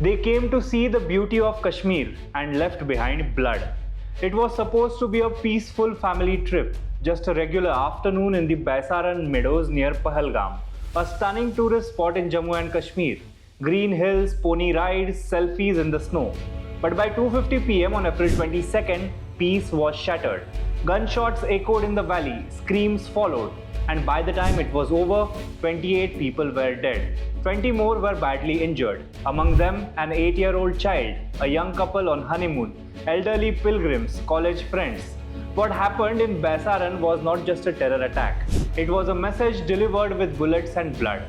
They came to see the beauty of Kashmir and left behind blood. It was supposed to be a peaceful family trip, just a regular afternoon in the Baisaran meadows near Pahalgam, a stunning tourist spot in Jammu and Kashmir. Green hills, pony rides, selfies in the snow. But by 2:50 p.m. on April 22nd, peace was shattered. Gunshots echoed in the valley, screams followed, and by the time it was over, 28 people were dead. 20 more were badly injured, among them an 8-year-old child, a young couple on honeymoon, elderly pilgrims, college friends. What happened in Baisaran was not just a terror attack. It was a message delivered with bullets and blood.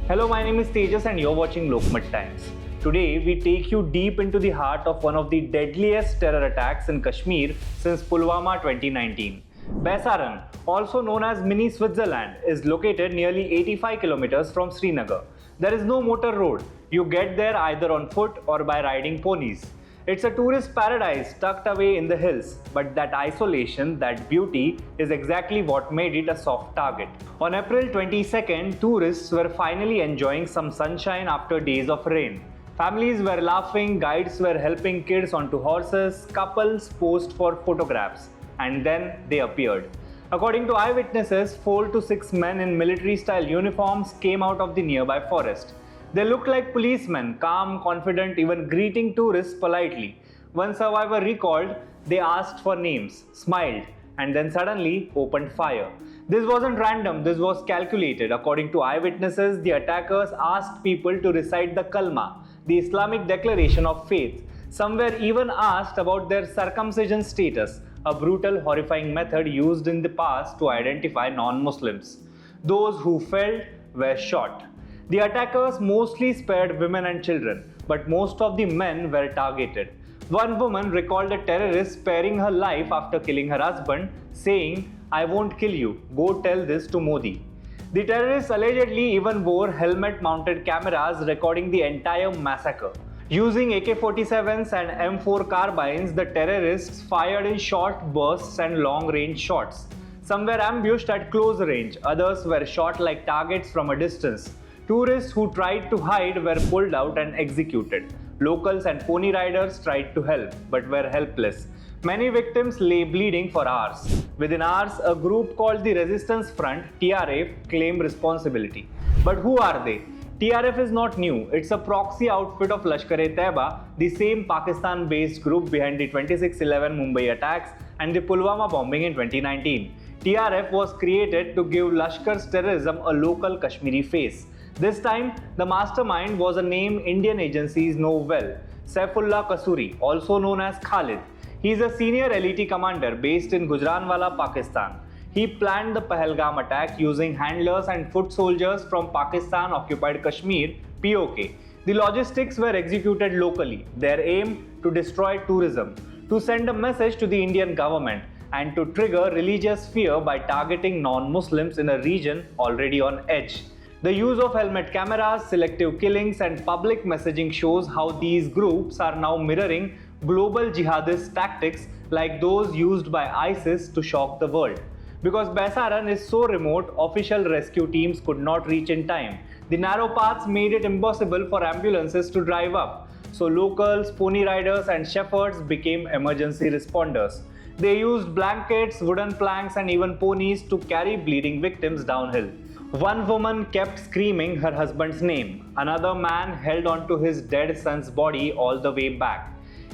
Hello, my name is Tejas and you're watching Lokmat Times. Today, we take you deep into the heart of one of the deadliest terror attacks in Kashmir since Pulwama 2019. Baisaran, also known as Mini Switzerland, is located nearly 85 kilometers from Srinagar. There is no motor road. You get there either on foot or by riding ponies. It's a tourist paradise tucked away in the hills, but that isolation, that beauty, is exactly what made it a soft target. On April 22nd, tourists were finally enjoying some sunshine after days of rain. Families were laughing, guides were helping kids onto horses, couples posed for photographs, and then they appeared. According to eyewitnesses, 4 to 6 men in military-style uniforms came out of the nearby forest. They looked like policemen, calm, confident, even greeting tourists politely. One survivor recalled, they asked for names, smiled, and then suddenly opened fire. This wasn't random, this was calculated. According to eyewitnesses, the attackers asked people to recite the Kalma, the Islamic declaration of faith. Some were even asked about their circumcision status, a brutal, horrifying method used in the past to identify non-Muslims. Those who failed were shot. The attackers mostly spared women and children, but most of the men were targeted. One woman recalled a terrorist sparing her life after killing her husband, saying, "I won't kill you, go tell this to Modi." The terrorists allegedly even wore helmet-mounted cameras recording the entire massacre. Using AK-47s and M4 carbines, the terrorists fired in short bursts and long-range shots. Some were ambushed at close range, others were shot like targets from a distance. Tourists who tried to hide were pulled out and executed. Locals and pony riders tried to help, but were helpless. Many victims lay bleeding for hours. Within hours, a group called the Resistance Front, TRF, claimed responsibility. But who are they? TRF is not new. It's a proxy outfit of Lashkar-e-Taiba, the same Pakistan-based group behind the 26/11 Mumbai attacks and the Pulwama bombing in 2019. TRF was created to give Lashkar's terrorism a local Kashmiri face. This time, the mastermind was a name Indian agencies know well, Saifullah Kasuri, also known as Khalid. He is a senior elite commander based in Gujranwala, Pakistan. He planned the Pahalgam attack using handlers and foot soldiers from Pakistan-occupied Kashmir, POK. The logistics were executed locally, their aim to destroy tourism, to send a message to the Indian government, and to trigger religious fear by targeting non-Muslims in a region already on edge. The use of helmet cameras, selective killings, and public messaging shows how these groups are now mirroring global jihadist tactics like those used by ISIS to shock the world. Because Baisaran is so remote, official rescue teams could not reach in time. The narrow paths made it impossible for ambulances to drive up. So locals, pony riders, and shepherds became emergency responders. They used blankets, wooden planks, and even ponies to carry bleeding victims downhill. One woman kept screaming her husband's name. Another man held onto his dead son's body all the way back.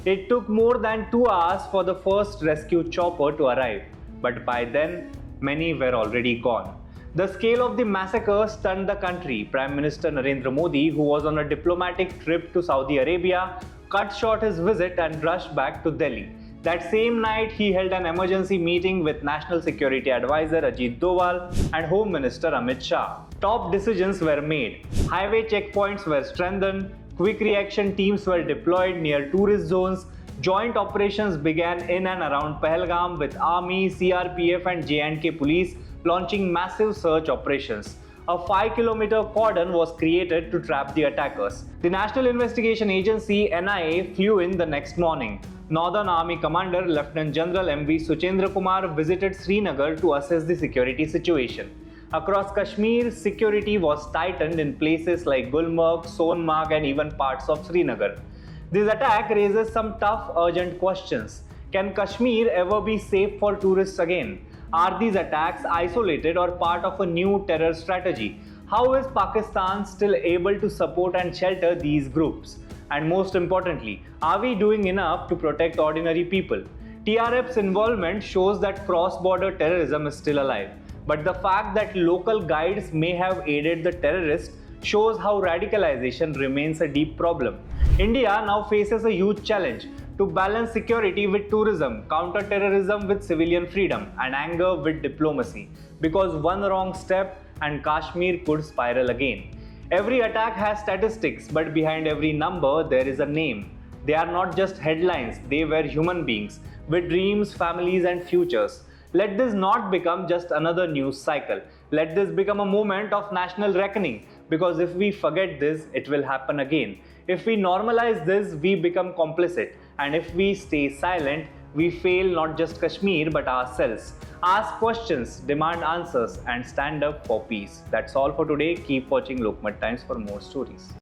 It took more than 2 hours for the first rescue chopper to arrive, but by then, many were already gone. The scale of the massacre stunned the country. Prime Minister Narendra Modi, who was on a diplomatic trip to Saudi Arabia, cut short his visit and rushed back to Delhi. That same night, he held an emergency meeting with National Security Advisor Ajit Doval and Home Minister Amit Shah. Top decisions were made. Highway checkpoints were strengthened. Quick reaction teams were deployed near tourist zones. Joint operations began in and around Pahalgam with Army, CRPF and J&K police launching massive search operations. A 5-kilometer cordon was created to trap the attackers. The National Investigation Agency NIA flew in the next morning. Northern Army Commander Lieutenant General MV Suchendra Kumar visited Srinagar to assess the security situation. Across Kashmir, security was tightened in places like Gulmarg, Sonmarg, and even parts of Srinagar. This attack raises some tough, urgent questions. Can Kashmir ever be safe for tourists again? Are these attacks isolated or part of a new terror strategy? How is Pakistan still able to support and shelter these groups? And most importantly, are we doing enough to protect ordinary people? TRF's involvement shows that cross-border terrorism is still alive. But the fact that local guides may have aided the terrorists shows how radicalization remains a deep problem. India now faces a huge challenge to balance security with tourism, counter-terrorism with civilian freedom, and anger with diplomacy. Because one wrong step and Kashmir could spiral again. Every attack has statistics, but behind every number there is a name. They are not just headlines, they were human beings with dreams, families, and futures. Let this not become just another news cycle. Let this become a moment of national reckoning, because if we forget this, it will happen again. If we normalize this, we become complicit. And if we stay silent, we fail not just Kashmir but ourselves. Ask questions, demand answers, and stand up for peace. That's all for today. Keep watching Lokmat Times for more stories.